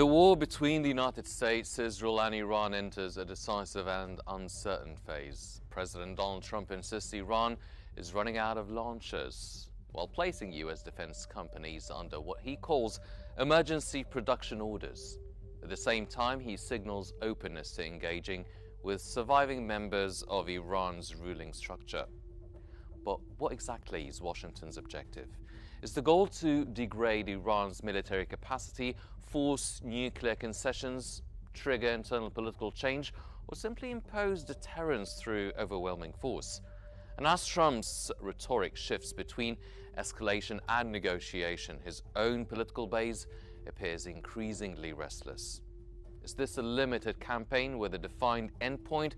The war between the United States, Israel and Iran enters a decisive and uncertain phase. President Donald Trump insists Iran is running out of launchers, while placing U.S. defense companies under what he calls emergency production orders. At the same time, he signals openness to engaging with surviving members of Iran's ruling structure. But what exactly is Washington's objective? Is the goal to degrade Iran's military capacity, force nuclear concessions, trigger internal political change, or simply impose deterrence through overwhelming force? And as Trump's rhetoric shifts between escalation and negotiation, his own political base appears increasingly restless. Is this a limited campaign with a defined endpoint,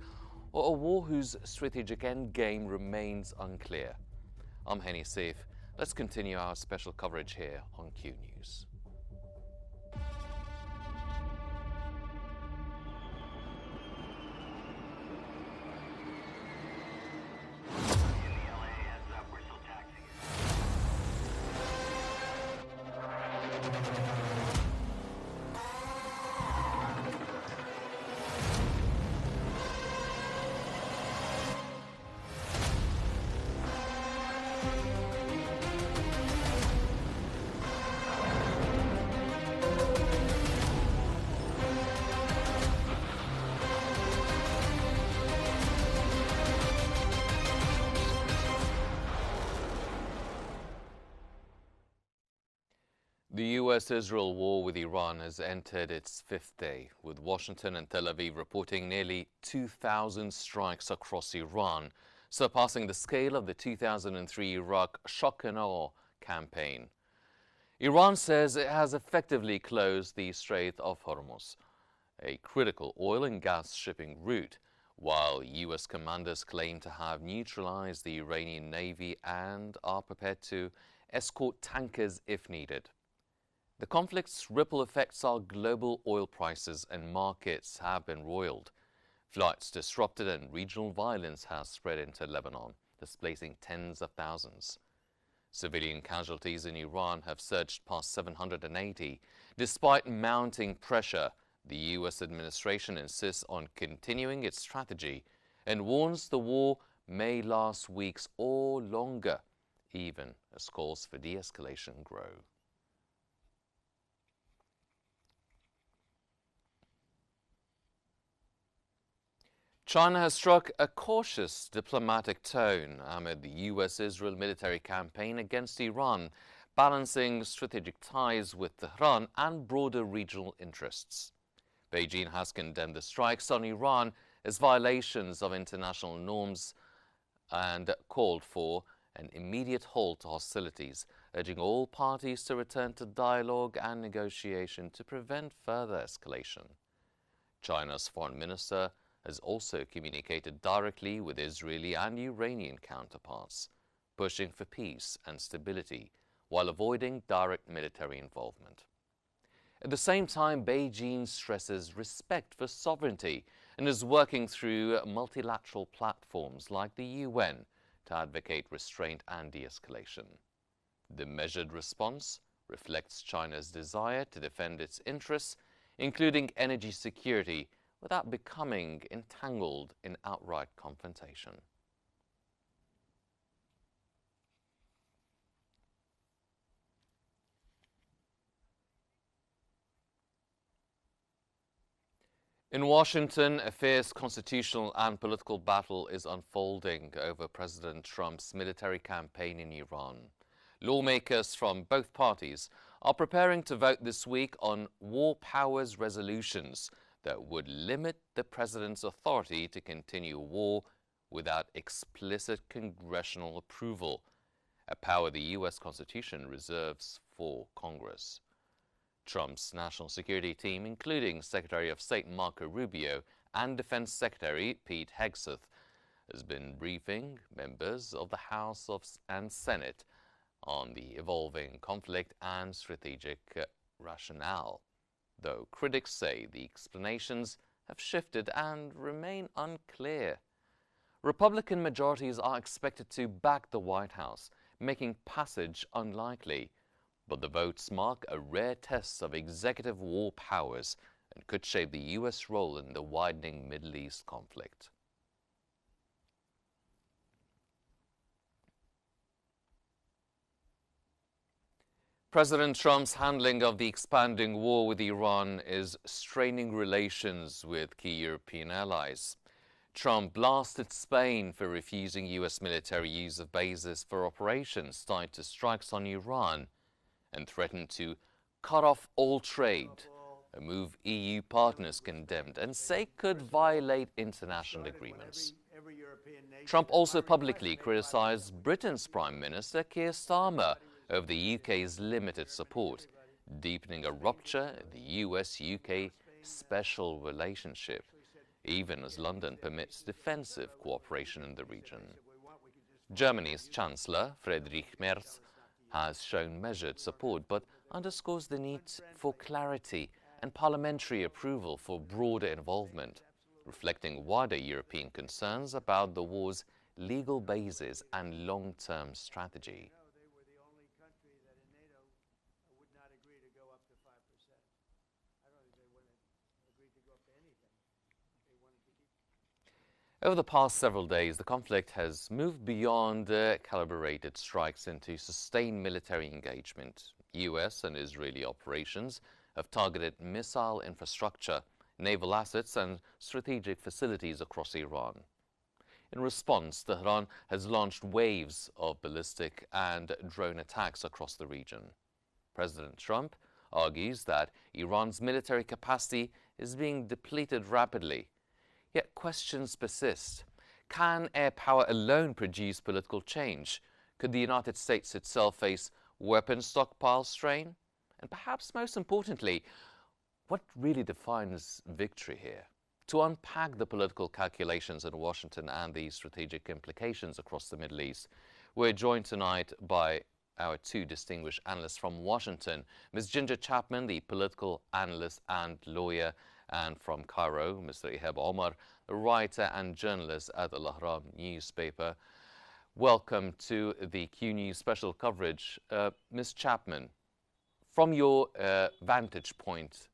or a war whose strategic endgame remains unclear? I'm Henny Seif. Let's continue our special coverage here on Q News. The U.S.-Israel war with Iran has entered its fifth day, with Washington and Tel Aviv reporting nearly 2,000 strikes across Iran, surpassing the scale of the 2003 Iraq shock and awe campaign. Iran says it has effectively closed the Strait of Hormuz, a critical oil and gas shipping route, while U.S. commanders claim to have neutralized the Iranian Navy and are prepared to escort tankers if needed. The conflict's ripple effects on global oil prices and markets have been roiled. Flights disrupted and regional violence has spread into Lebanon, displacing tens of thousands. Civilian casualties in Iran have surged past 780. Despite mounting pressure, the U.S. administration insists on continuing its strategy and warns the war may last weeks or longer, even as calls for de-escalation grow. China has struck a cautious diplomatic tone amid the U.S.-Israel military campaign against Iran, balancing strategic ties with Tehran and broader regional interests. Beijing has condemned the strikes on Iran as violations of international norms and called for an immediate halt to hostilities, urging all parties to return to dialogue and negotiation to prevent further escalation. China's foreign minister has also communicated directly with Israeli and Iranian counterparts, pushing for peace and stability while avoiding direct military involvement. At the same time, Beijing stresses respect for sovereignty and is working through multilateral platforms like the UN to advocate restraint and de-escalation. The measured response reflects China's desire to defend its interests, including energy security, without becoming entangled in outright confrontation. In Washington, a fierce constitutional and political battle is unfolding over President Trump's military campaign in Iran. Lawmakers from both parties are preparing to vote this week on war powers resolutions that would limit the president's authority to continue war without explicit congressional approval, a power the U.S. Constitution reserves for Congress. Trump's national security team, including Secretary of State Marco Rubio and Defense Secretary Pete Hegseth, has been briefing members of the House and Senate on the evolving conflict and strategic rationale, though critics say the explanations have shifted and remain unclear. Republican majorities are expected to back the White House, making passage unlikely, But the votes mark a rare test of executive war powers and could shape the U.S. role in the widening Middle East conflict. President Trump's handling of the expanding war with Iran is straining relations with key European allies. Trump blasted Spain for refusing U.S. military use of bases for operations tied to strikes on Iran and threatened to cut off all trade, a move EU partners condemned and say could violate international agreements. Trump also publicly criticized Britain's Prime Minister Keir Starmer over the UK's limited support, deepening a rupture in the US-UK special relationship, even as London permits defensive cooperation in the region. Germany's Chancellor, Friedrich Merz, has shown measured support, but underscores the need for clarity and parliamentary approval for broader involvement, reflecting wider European concerns about the war's legal basis and long-term strategy. Over the past several days, the conflict has moved beyond calibrated strikes into sustained military engagement. US and Israeli operations have targeted missile infrastructure, naval assets and strategic facilities across Iran. In response, Tehran has launched waves of ballistic and drone attacks across the region. President Trump argues that Iran's military capacity is being depleted rapidly. Yet questions persist. Can air power alone produce political change? Could the United States itself face weapons stockpile strain? And perhaps most importantly, what really defines victory here? To unpack the political calculations in Washington and the strategic implications across the Middle East, we're joined tonight by our two distinguished analysts from Washington, Ms. Ginger Chapman, the political analyst and lawyer, and from Cairo, Mr. Ihab Omar, a writer and journalist at the Al-Ahram newspaper. Welcome to the Qnews special coverage. Ms. Chapman, from your vantage point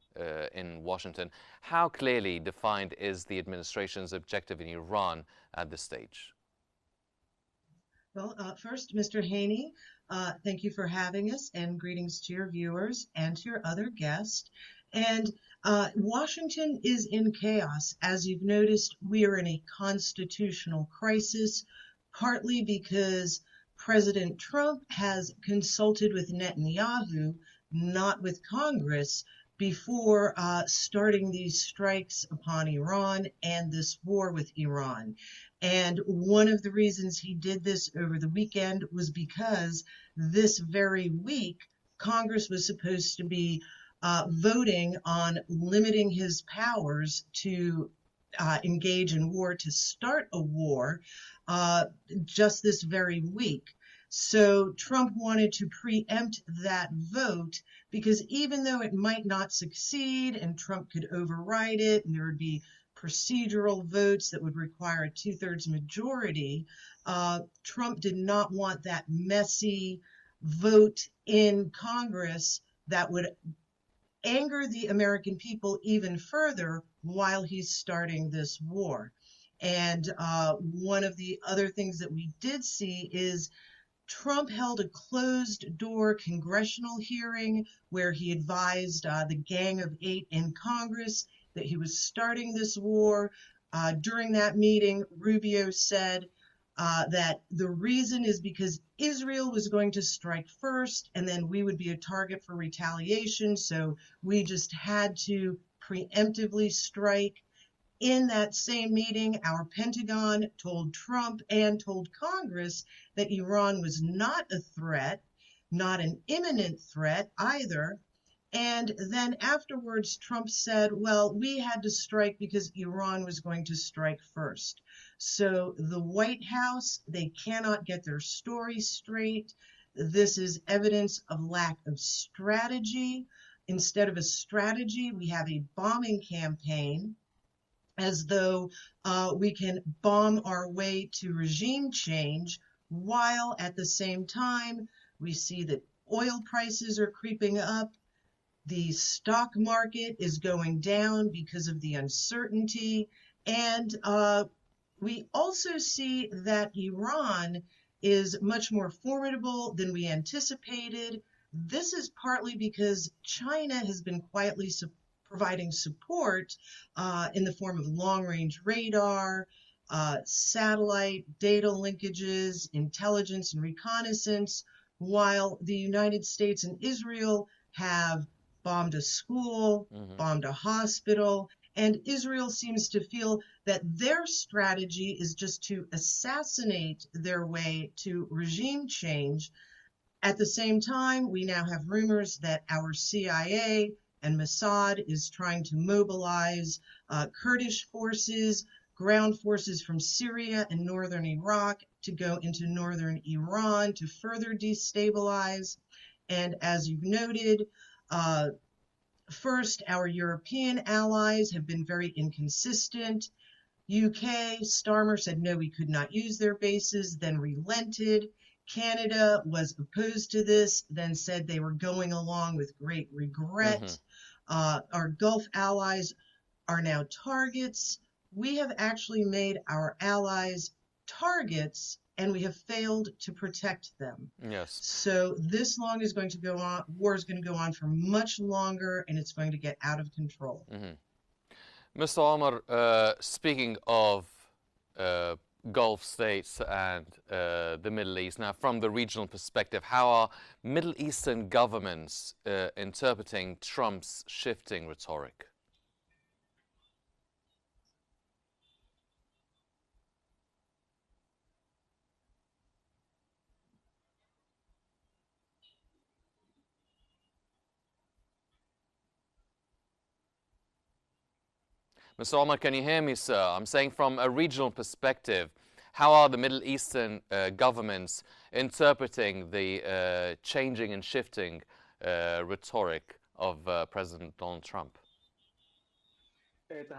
in Washington, how clearly defined is the administration's objective in Iran at this stage? Well, first, Mr. Haney, thank you for having us, and greetings to your viewers and to your other guests. And Washington is in chaos. As you've noticed, we are in a constitutional crisis, partly because President Trump has consulted with Netanyahu, not with Congress, before starting these strikes upon Iran and this war with Iran. And one of the reasons he did this over the weekend was because this very week, Congress was supposed to be voting on limiting his powers to engage in war, to start a war, just this very week. So Trump wanted to preempt that vote because even though it might not succeed and Trump could override it and there would be procedural votes that would require a 2/3 majority, Trump did not want that messy vote in Congress that would anger the American people even further while he's starting this war. And one of the other things that we did see is Trump held a closed-door congressional hearing where he advised the Gang of Eight in Congress that he was starting this war. During that meeting, Rubio said that the reason is because Israel was going to strike first, and then we would be a target for retaliation, so we just had to preemptively strike. In that same meeting, our Pentagon told Trump and told Congress that Iran was not a threat, not an imminent threat either. And then afterwards, Trump said, well, we had to strike because Iran was going to strike first. So the White House, they cannot get their story straight. This is evidence of lack of strategy. Instead of a strategy, we have a bombing campaign, as though we can bomb our way to regime change, while at the same time we see that oil prices are creeping up. The stock market is going down because of the uncertainty. And we also see that Iran is much more formidable than we anticipated. This is partly because China has been quietly providing support in the form of long-range radar, satellite data linkages, intelligence and reconnaissance, while the United States and Israel have bombed a school, bombed a hospital, and Israel seems to feel that their strategy is just to assassinate their way to regime change. At the same time, we now have rumors that our CIA and Mossad is trying to mobilize Kurdish forces, ground forces from Syria and northern Iraq to go into northern Iran to further destabilize. And as you've noted, first, our European allies have been very inconsistent. UK, Starmer said no, we could not use their bases, then relented. Canada was opposed to this, then said they were going along with great regret. Our Gulf allies are now targets. We have actually made our allies targets, and we have failed to protect them. Yes. So this war is going to go on for much longer, and it's going to get out of control. Mr. Omar, speaking of Gulf states and the Middle East, now from the regional perspective, how are Middle Eastern governments interpreting Trump's shifting rhetoric? Mr. Omar, can you hear me, sir? I'm saying from a regional perspective, how are the Middle Eastern governments interpreting the changing and shifting rhetoric of President Donald Trump? Good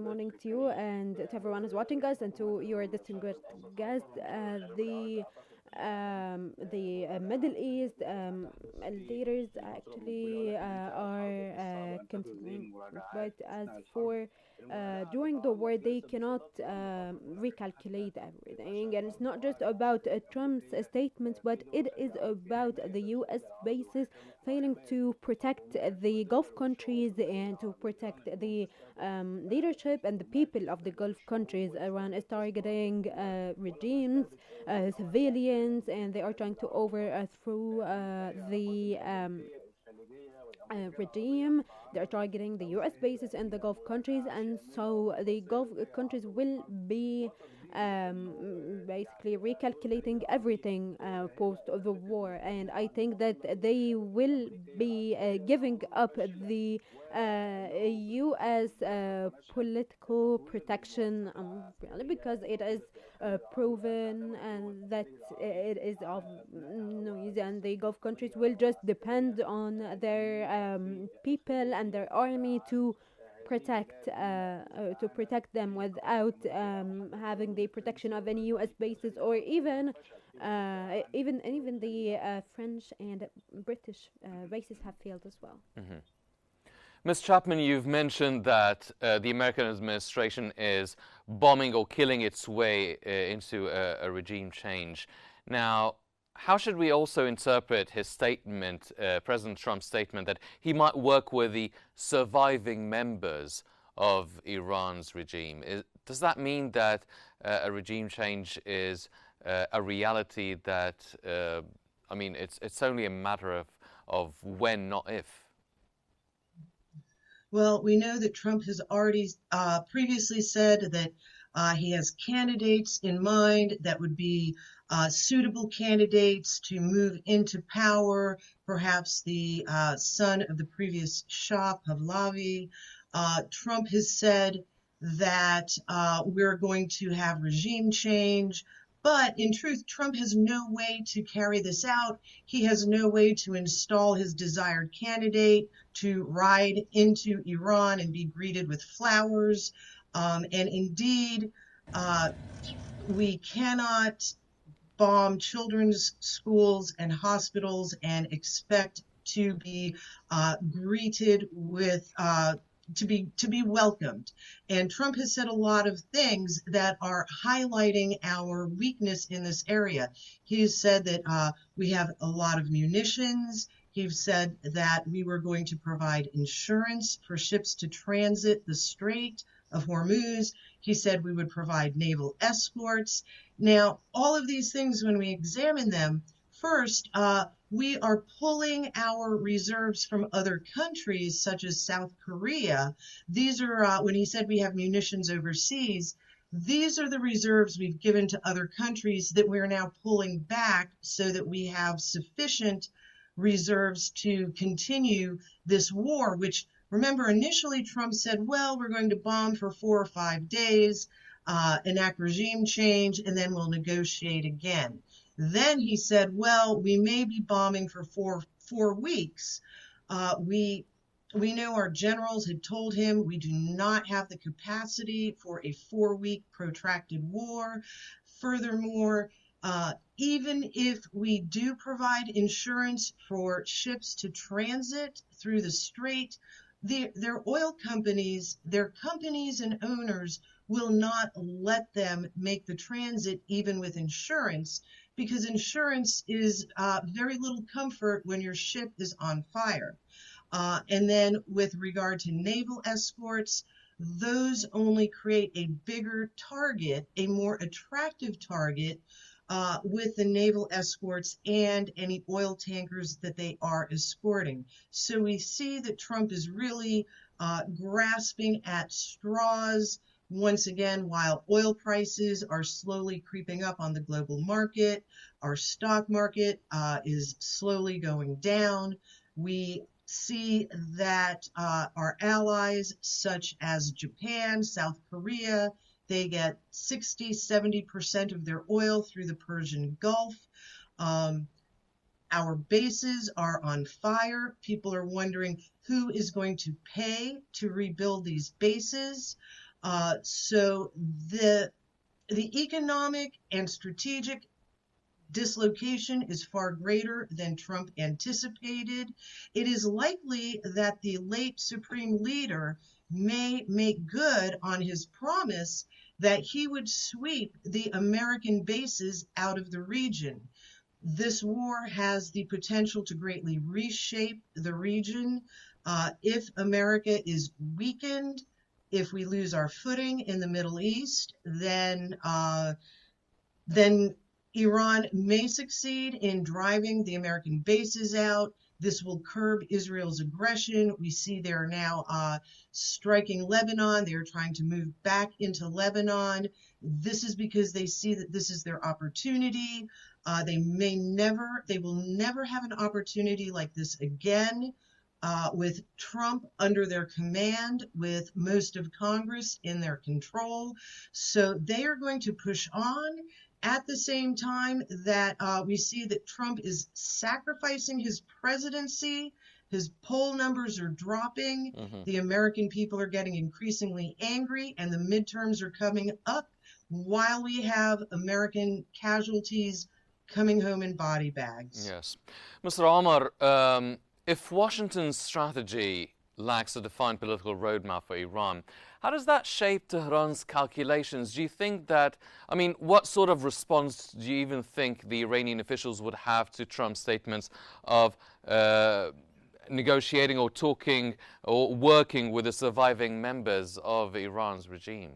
morning to you and to everyone who's watching us and to your distinguished guest. The Middle East leaders actually are continuing, but as for during the war, they cannot recalculate everything, and it's not just about Trump's statements, but it is about the U.S. bases failing to protect the Gulf countries and to protect the leadership and the people of the Gulf countries. Iran is targeting regimes, civilians, and they are trying to overthrow the regime. They're targeting the US bases in the Gulf countries, and so the Gulf countries will be basically recalculating everything post the war, and I think that they will be giving up the US political protection, really, because it is proven and that it is of noise, and the Gulf countries will just depend on their people and their army to protect them without having the protection of any U.S. bases, or even the French and British bases have failed as well. Ms. Chapman, you've mentioned that the American administration is bombing or killing its way into a regime change. Now, how should we also interpret his statement, President Trump's statement, that he might work with the surviving members of Iran's regime? Does that mean that a regime change is a reality that, I mean, it's only a matter of when, not if? Well, we know that Trump has already previously said that he has candidates in mind that would be suitable candidates to move into power, perhaps the son of the previous Shah, Pahlavi. Trump has said that we're going to have regime change. But in truth, Trump has no way to carry this out. He has no way to install his desired candidate, to ride into Iran and be greeted with flowers. And indeed, we cannot bomb children's schools and hospitals and expect to be greeted with to be welcomed. And Trump has said a lot of things that are highlighting our weakness in this area. He's said that we have a lot of munitions. He's said that we were going to provide insurance for ships to transit the Strait of Hormuz. He said we would provide naval escorts. Now, all of these things, when we examine them, first, we are pulling our reserves from other countries, such as South Korea. These are, when he said we have munitions overseas, these are the reserves we've given to other countries that we're now pulling back so that we have sufficient reserves to continue this war, which, remember, initially Trump said, well, we're going to bomb for 4 or 5 days, enact regime change, and then we'll negotiate again. Then he said, well, we may be bombing for four weeks. We know our generals had told him we do not have the capacity for a 4-week protracted war. Furthermore, even if we do provide insurance for ships to transit through the strait, their oil companies, their companies and owners will not let them make the transit even with insurance, because insurance is very little comfort when your ship is on fire. And then with regard to naval escorts, those only create a bigger target, a more attractive target with the naval escorts and any oil tankers that they are escorting. So we see that Trump is really grasping at straws. Once again, while oil prices are slowly creeping up on the global market, our stock market is slowly going down. We see that our allies, such as Japan, South Korea, they get 60–70% of their oil through the Persian Gulf. Our bases are on fire. People are wondering who is going to pay to rebuild these bases. So the economic and strategic dislocation is far greater than Trump anticipated. It is likely that the late Supreme Leader may make good on his promise that he would sweep the American bases out of the region. This war has the potential to greatly reshape the region. If America is weakened, if we lose our footing in the Middle East, then Iran may succeed in driving the American bases out. This will curb Israel's aggression. We see they're now striking Lebanon. They're trying to move back into Lebanon. This is because they see that this is their opportunity. They will never have an opportunity like this again. With Trump under their command, with most of Congress in their control. So they are going to push on. At the same time that we see that Trump is sacrificing his presidency, his poll numbers are dropping, the American people are getting increasingly angry, and the midterms are coming up while we have American casualties coming home in body bags. Yes. Mr. Omar, if Washington's strategy lacks a defined political roadmap for Iran, how does that shape Tehran's calculations? Do you think that, I mean, what sort of response do you even think the Iranian officials would have to Trump's statements of negotiating or talking or working with the surviving members of Iran's regime?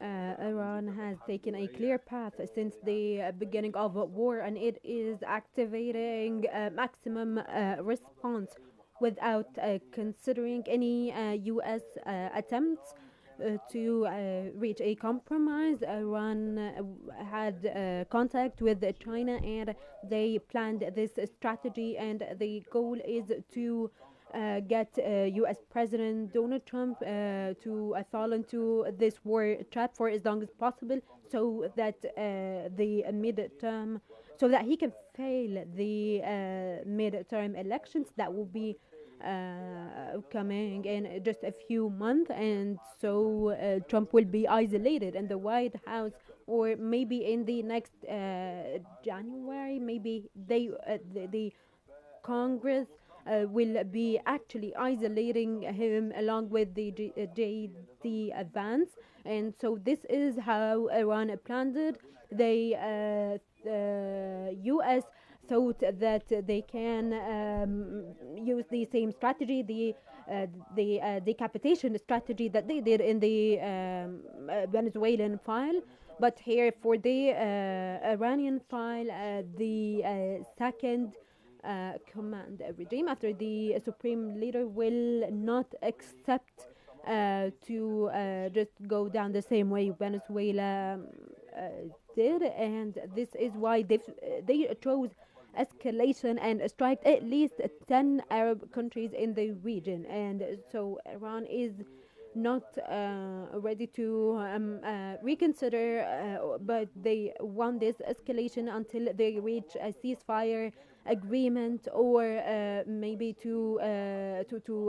Iran has taken a clear path since the beginning of war, and it is activating maximum response without considering any U.S. attempts to reach a compromise. Iran had contact with China, and they planned this strategy, and the goal is to get U.S. President Donald Trump to fall into this war trap for as long as possible, so that the midterm, so that he can fail the midterm elections that will be coming in just a few months, and so Trump will be isolated in the White House, or maybe in the next January, maybe the Congress will be actually isolating him along with the JD advance. And so this is how Iran planned it. The US thought that they can use the same strategy, the decapitation strategy that they did in the Venezuelan file. But here for the Iranian file, the second command regime after the supreme leader will not accept to just go down the same way Venezuela did, and this is why they chose escalation and strike at least 10 Arab countries in the region. And so Iran is not ready to reconsider, but they want this escalation until they reach a ceasefire agreement, or maybe to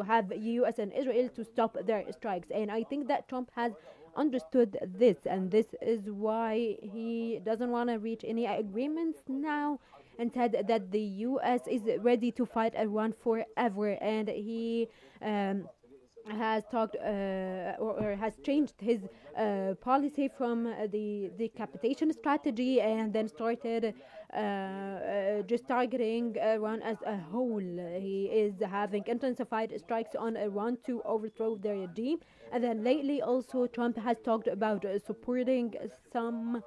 have U.S. and Israel to stop their strikes. And I think that Trump has understood this, and this is why he doesn't want to reach any agreements now, and said that the U.S. is ready to fight Iran forever, and he has talked or has changed his policy from the decapitation strategy, and then started just targeting Iran as a whole. He is having intensified strikes on Iran to overthrow their regime, and then lately also Trump has talked about supporting some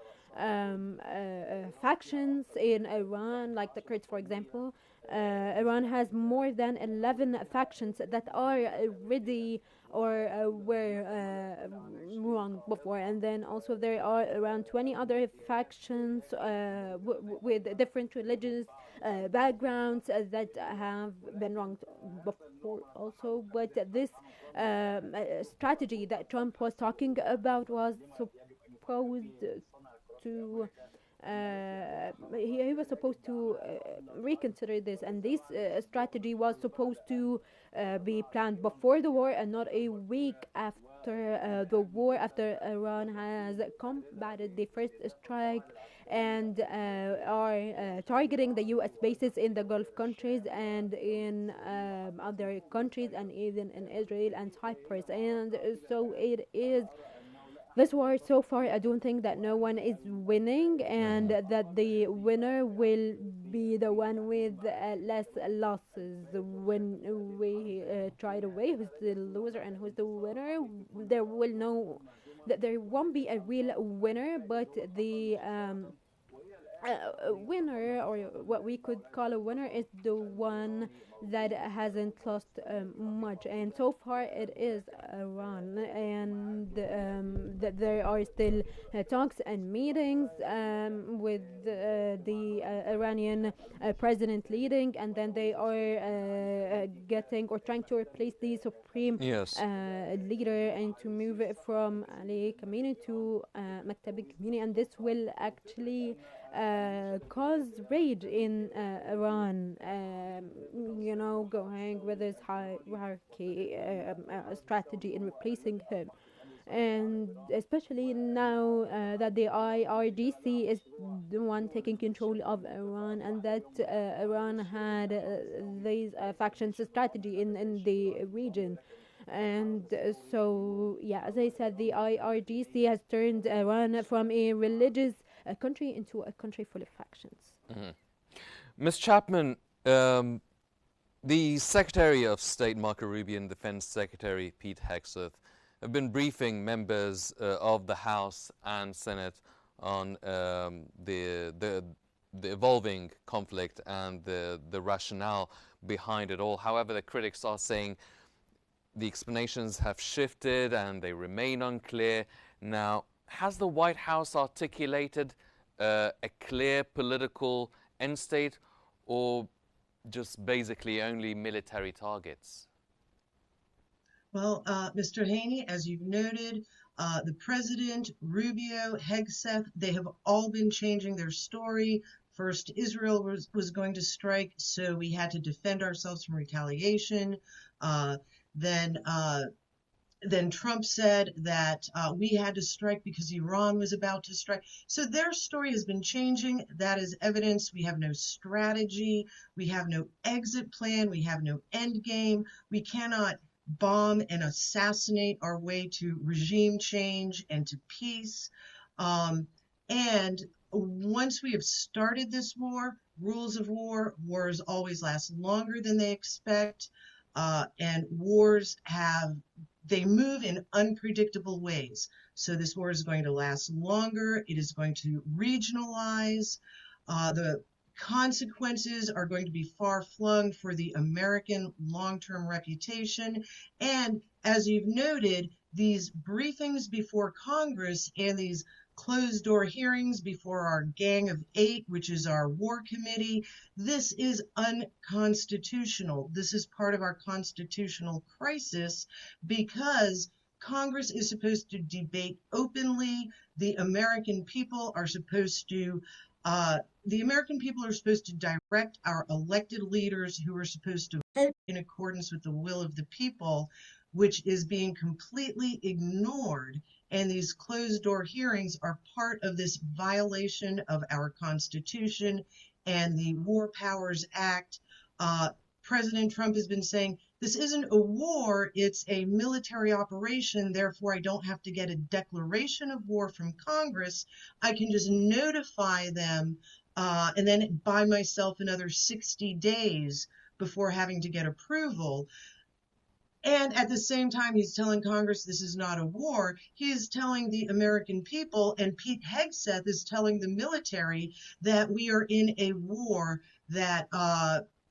factions in Iran, like the Kurds, for example. Iran has more than 11 factions that are ready or were wrong before, and then also there are around 20 other factions with different religious backgrounds that have been wronged before also. But this strategy that Trump was talking about was supposed to he was supposed to reconsider this, and this strategy was supposed to be planned before the war and not a week after the war, after Iran has combated the first strike and are targeting the U.S. bases in the Gulf countries and in other countries, and even in Israel and Cyprus. And so it is this war so far. I don't think that no one is winning, and that the winner will be the one with less losses. When we try to weigh who's the loser and who's the winner, there will no that there won't be a real winner, but the winner, or what we could call a winner, is the one that hasn't lost much, and so far it is Iran. And that there are still talks and meetings with the Iranian president leading, and then they are getting or trying to replace the supreme Yes. leader and to move it from Ali Khamenei to Maktabi Khamenei, and this will actually cause rage in Iran, going with this hierarchy strategy in replacing him. And especially now that the IRGC is the one taking control of Iran, and that Iran had these factions strategy in the region. And so, yeah, as I said, the IRGC has turned Iran from a religious country into a country full of factions. Ms. Chapman, the Secretary of State Marco Rubio and Defense Secretary Pete Hegseth have been briefing members of the House and Senate on the evolving conflict and the rationale behind it all. However, the critics are saying the explanations have shifted and they remain unclear. Now, has the White House articulated a clear political end state, or just basically only military targets? Well, Mr. Haney, as you've noted, the president, Rubio, Hegseth, they have all been changing their story First, Israel was going to strike, so we had to defend ourselves from retaliation. Uh, then then Trump said that we had to strike because Iran was about to strike. So their story has been changing. That is evidence. We have no strategy. We have no exit plan. We have no end game. We cannot bomb and assassinate our way to regime change and to peace. Um, and once we have started this war, rules of war, wars always last longer than they expect. And wars they move in unpredictable ways. So this war is going to last longer. It is going to regionalize. The consequences are going to be far flung for the American long-term reputation. And as you've noted, these briefings before Congress and these closed door hearings before our Gang of Eight, which is our war committee, this is unconstitutional. This is part of our constitutional crisis because Congress is supposed to debate openly. The American people are supposed to direct our elected leaders who are supposed to vote in accordance with the will of the people, which is being completely ignored. And these closed door hearings are part of this violation of our Constitution and the War Powers Act. President Trump has been saying, this isn't a war, it's a military operation, therefore I don't have to get a declaration of war from Congress. I can just notify them and then buy myself another 60 days before having to get approval. And at the same time, he's telling Congress this is not a war. He is telling the American people, and Pete Hegseth is telling the military that we are in a war, that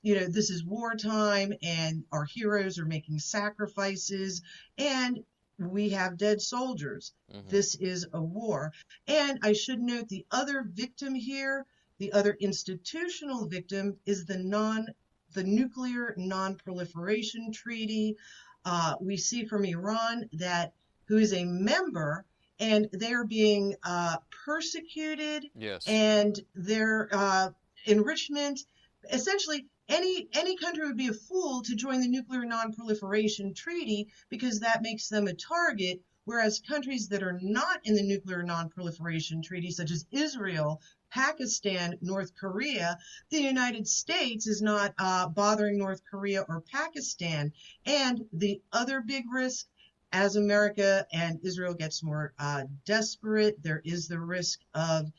this is wartime and our heroes are making sacrifices and we have dead soldiers. Mm-hmm. This is a war. And I should note the other victim here, the other institutional victim is the Nuclear Non-Proliferation Treaty. We see from Iran who is a member, and they're being persecuted. Yes. And their enrichment. Essentially, any country would be a fool to join the Nuclear Non-Proliferation Treaty because that makes them a target. Whereas countries that are not in the Nuclear Non-Proliferation Treaty, such as Israel, Pakistan, North Korea, the United States is not bothering North Korea or Pakistan. And the other big risk, as America and Israel gets more desperate, there is the risk of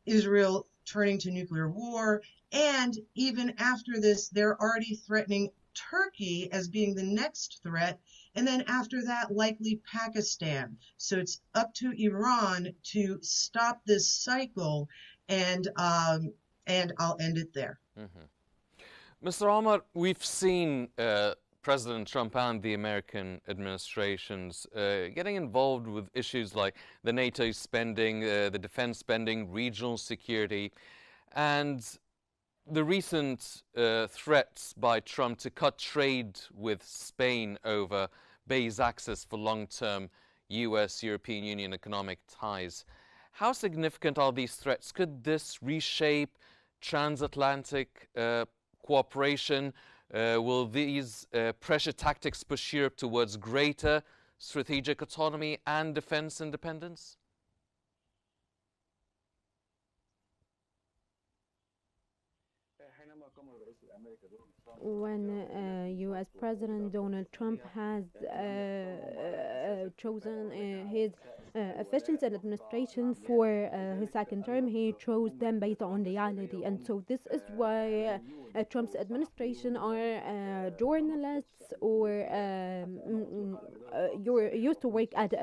Israel turning to nuclear war. And even after this, they're already threatening Turkey as being the next threat. And then after that, likely Pakistan. So it's up to Iran to stop this cycle. And I'll end it there. Mm-hmm. Mr. Ahmad, we've seen President Trump and the American administrations getting involved with issues like the NATO spending, the defense spending, regional security, and the recent threats by Trump to cut trade with Spain over base access for long-term U.S.-European Union economic ties. How significant are these threats? Could this reshape transatlantic cooperation? Will these pressure tactics push Europe towards greater strategic autonomy and defense independence? When U.S. President Donald Trump has chosen his officials and administration for his second term, he chose them based on reality. And so this is why Trump's administration are journalists or used to work at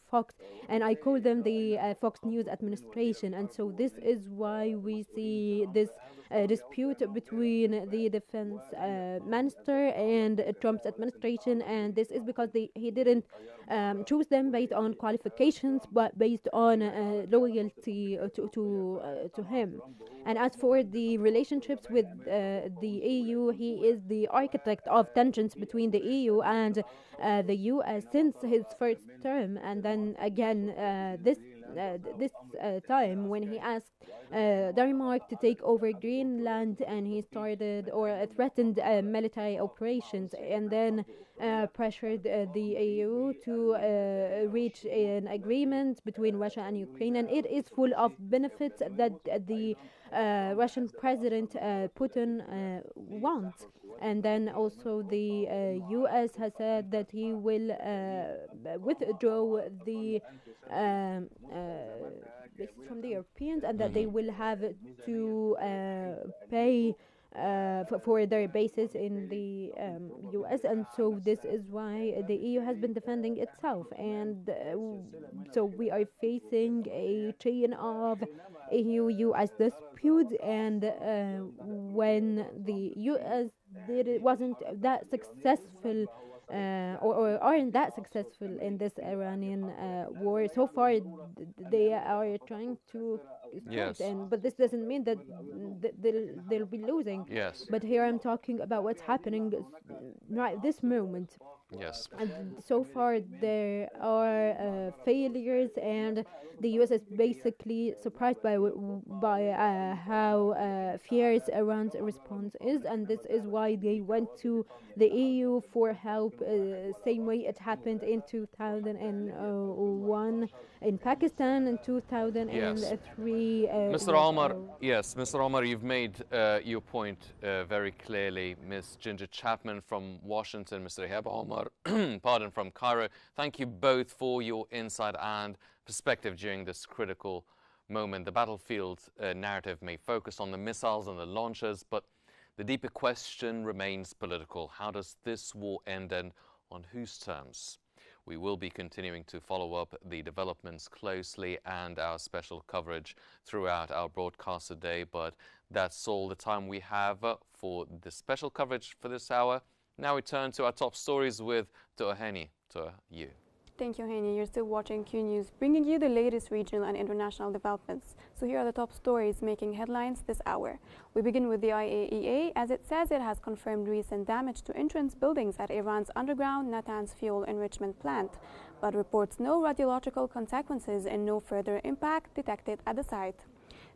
Fox, and I call them the Fox News administration. And so this is why we see this dispute between the defense minister and Trump's administration, and this is because he didn't choose them based on qualifications, but based on loyalty to him. And as for the relationships with the EU, he is the architect of tensions between the EU and the US since his first term, and then again this this time when he asked Denmark to take over Greenland, and he started or threatened military operations, and then pressured the EU to reach an agreement between Russia and Ukraine, and it is full of benefits that the Russian President Putin wants. And then also the U.S. has said that he will withdraw the bases from the Europeans, and that they will have to pay for their bases in the U.S. And so this is why the EU has been defending itself, and so we are facing a chain of EU-US disputes, and when the U.S. wasn't that successful or aren't that successful in this Iranian war so far, they are trying to start. Yes. But this doesn't mean that they'll be losing. Yes. But here I'm talking about what's happening right this moment. Yes. And so far there are failures, and the U.S. is basically surprised by how fierce Iran's response is, and this is why they went to the EU for help, same way it happened in 2001 in Pakistan, in 2003. Mr. Omar, yes, Mr. Omar, you've made your point very clearly. Ms. Ginger Chapman from Washington, Mr. Ihab Omar, pardon, from Cairo. Thank you both for your insight and perspective during this critical moment. The battlefield narrative may focus on the missiles and the launchers, but the deeper question remains political. How does this war end, and on whose terms? We will be continuing to follow up the developments closely and our special coverage throughout our broadcast today, but that's all the time we have for the special coverage for this hour. Now we turn to our top stories with Toa Hani. Toa, you. Thank you, Hani. You're still watching Q News, bringing you the latest regional and international developments. So here are the top stories making headlines this hour. We begin with the IAEA, as it says it has confirmed recent damage to entrance buildings at Iran's underground Natanz fuel enrichment plant, but reports no radiological consequences and no further impact detected at the site.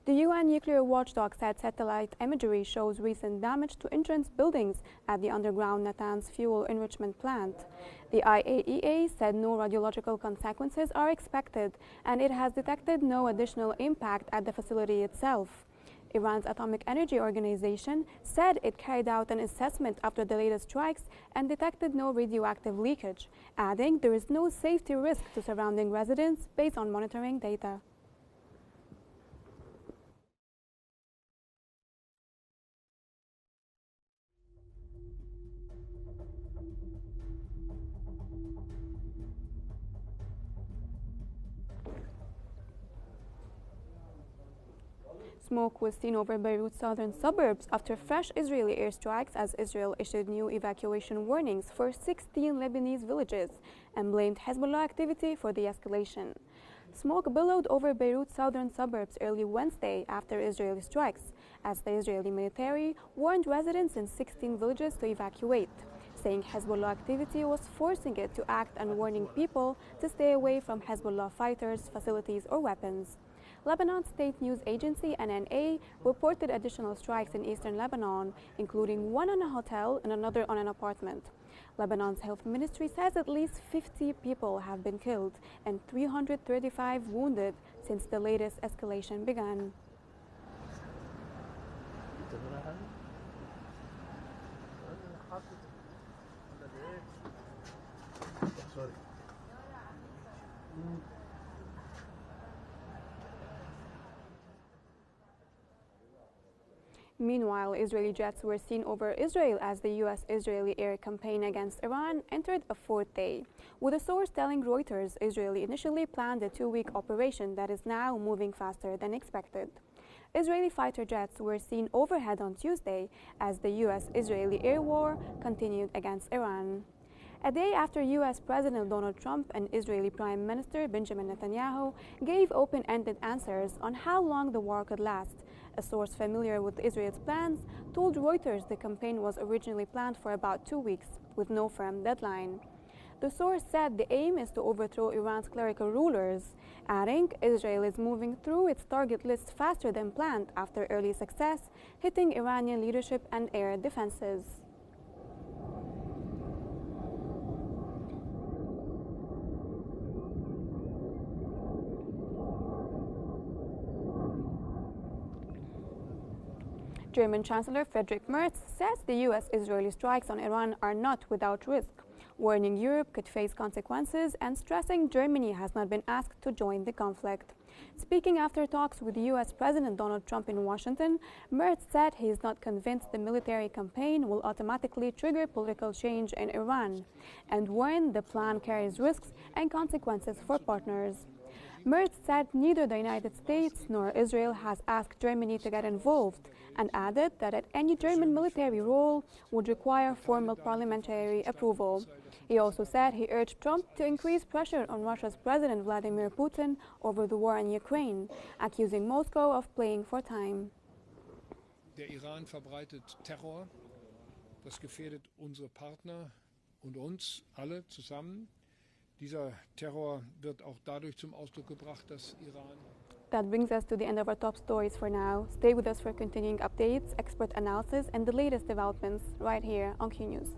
The UN nuclear watchdog said satellite imagery shows recent damage to entrance buildings at the underground Natanz fuel enrichment plant. The IAEA said no radiological consequences are expected, and it has detected no additional impact at the facility itself. Iran's Atomic Energy Organization said it carried out an assessment after the latest strikes and detected no radioactive leakage, adding there is no safety risk to surrounding residents based on monitoring data. Smoke was seen over Beirut's southern suburbs after fresh Israeli airstrikes, as Israel issued new evacuation warnings for 16 Lebanese villages and blamed Hezbollah activity for the escalation. Smoke billowed over Beirut's southern suburbs early Wednesday after Israeli strikes, as the Israeli military warned residents in 16 villages to evacuate, saying Hezbollah activity was forcing it to act and warning people to stay away from Hezbollah fighters, facilities, or weapons. Lebanon's state news agency NNA reported additional strikes in eastern Lebanon, including one on a hotel and another on an apartment. Lebanon's health ministry says at least 50 people have been killed and 335 wounded since the latest escalation began. Meanwhile, Israeli jets were seen over Israel as the U.S.-Israeli air campaign against Iran entered a fourth day, with a source telling Reuters Israel initially planned a two-week operation that is now moving faster than expected. Israeli fighter jets were seen overhead on Tuesday as the U.S.-Israeli air war continued against Iran. A day after U.S. President Donald Trump and Israeli Prime Minister Benjamin Netanyahu gave open-ended answers on how long the war could last, a source familiar with Israel's plans told Reuters the campaign was originally planned for about 2 weeks, with no firm deadline. The source said the aim is to overthrow Iran's clerical rulers, adding Israel is moving through its target list faster than planned after early success, hitting Iranian leadership and air defenses. German Chancellor Friedrich Merz says the US-Israeli strikes on Iran are not without risk, warning Europe could face consequences and stressing Germany has not been asked to join the conflict. Speaking after talks with US President Donald Trump in Washington, Merz said he is not convinced the military campaign will automatically trigger political change in Iran, and warned the plan carries risks and consequences for partners. Merz said neither the United States nor Israel has asked Germany to get involved, and added that any German military role would require formal parliamentary approval. He also said he urged Trump to increase pressure on Russia's President Vladimir Putin over the war in Ukraine, accusing Moscow of playing for time. Der Iran verbreitet Terror. Das gefährdet unsere Partner und uns alle zusammen. Dieser Terror wird auch dadurch zum Ausdruck gebracht, dass Iran. That brings us to the end of our top stories for now. Stay with us for continuing updates, expert analysis, and the latest developments right here on Qnews.